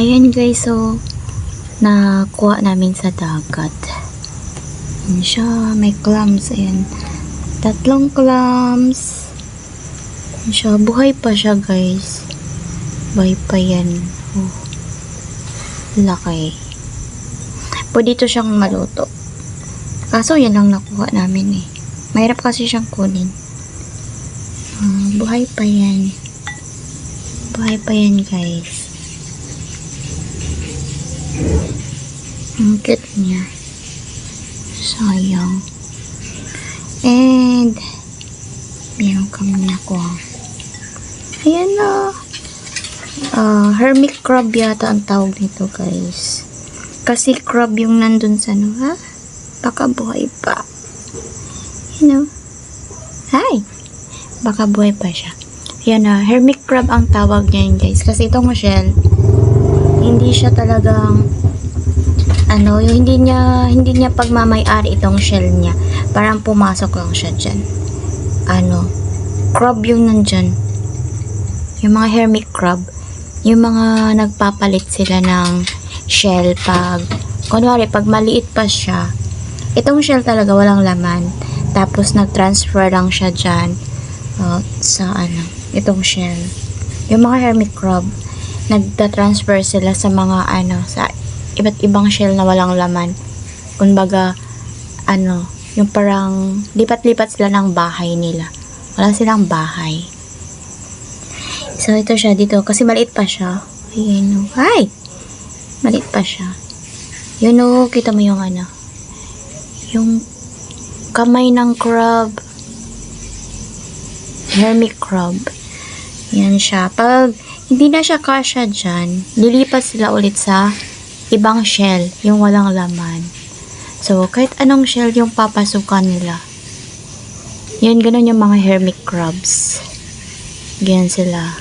Ayan guys, so nakuha namin sa dagat. Ayan siya, may clams. Ayan, 3 clams. Ayan siya, buhay pa siya guys. Buhay pa yan. Oh, laki. Pwede ito siyang maluto. Kaso yan lang nakuha namin eh. Mahirap kasi siyang kunin. Buhay pa yan. Buhay pa yan guys. Ang cute niya. Sayang. And meron kami nakuha. Ayan na. Hermit crab yata ang tawag nito guys. Kasi crab yung nandun sa ano, ha? Baka buhay pa. You know? Hi! Baka buhay pa siya. Yan na, hermit crab ang tawag niya guys. Kasi itong shell, hindi siya talagang ano, yung hindi niya pagmamay-ari itong shell niya. Parang pumasok lang siya dyan. Ano, crab yung nandyan. Yung mga hermit crab, yung mga nagpapalit sila ng shell kunwari, pag maliit pa siya, itong shell talaga walang laman. Tapos, nag-transfer lang siya dyan sa ano, itong shell. Yung mga hermit crab, nagta-transfer sila sa mga ano, sa iba't ibang shell na walang laman. Kumbaga, ano, yung parang lipat-lipat sila ng bahay nila. Wala silang bahay. So, ito siya dito. Kasi maliit pa siya. Ayan, oh. Hi! Maliit pa siya. Yun, oh, kita mo yung ano. Yung kamay ng crab. Hermit crab. Yan siya. Pag hindi na siya kasya dyan, lilipat sila ulit sa ibang shell, yung walang laman. So, kahit anong shell yung papasukan nila. Yan, ganun yung mga hermit crabs. Ganyan sila.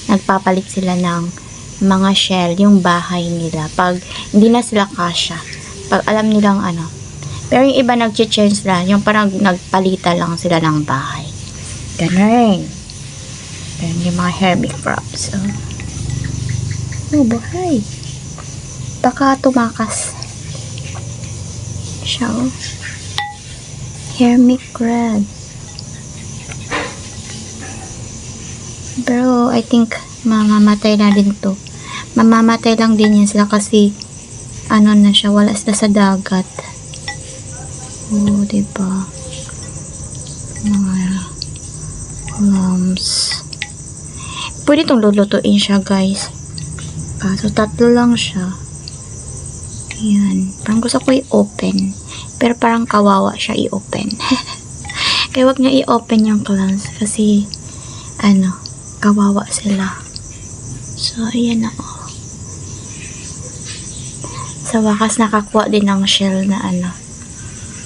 Nagpapalit sila ng mga shell, yung bahay nila. Pag hindi na sila kasya. Pag alam nilang ano. Pero yung iba nag-change sila. Yung parang nagpalita lang sila ng bahay. Ganun. Ganun yung mga hermit crabs. Oh, buhay. Baka tumakas siya. Oh. Hermit crab. Pero I think mamamatay na din to. Mamamatay lang din yan sila kasi ano na siya, wala sila sa dagat. Oh, diba? Mga clams. Pwede itong lulutuin siya guys. So 3 lang siya. Ayan. Parang gusto ko i-open. Pero parang kawawa siya i-open. Kaya wag niya i-open yung clams. Kasi, ano, kawawa sila. So, ayan na. Oh. Sa wakas, nakakuha din ng shell na ano.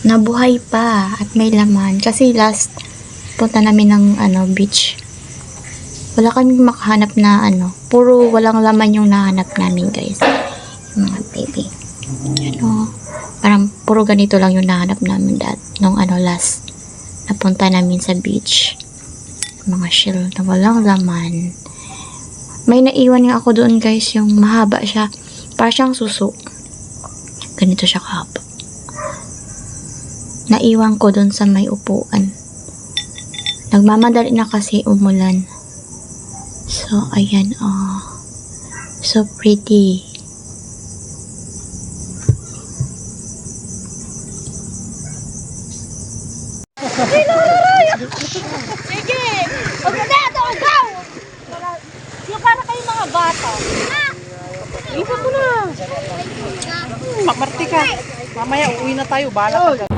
Nabuhay pa. At may laman. Kasi last, punta namin ng ano, beach. Wala kaming makahanap na ano. Puro walang laman yung nahanap namin guys. Yung mga baby. Ano, parang puro ganito lang yung nahanap namin nung ano last napunta namin sa beach. Mga shell na walang laman. May naiwan nga ako doon guys, yung mahaba siya. Parang siyang suso. Ganito siya kahaba. Naiwan ko doon sa may upuan. Nagmamadali na kasi umulan. So, ayan, oh. So pretty. Sige! Huwag na ito! Agaw! Yung para kayong mga bata. Iwan mo na. Magmarti ka. Mamaya uwi na tayo. Bala ka.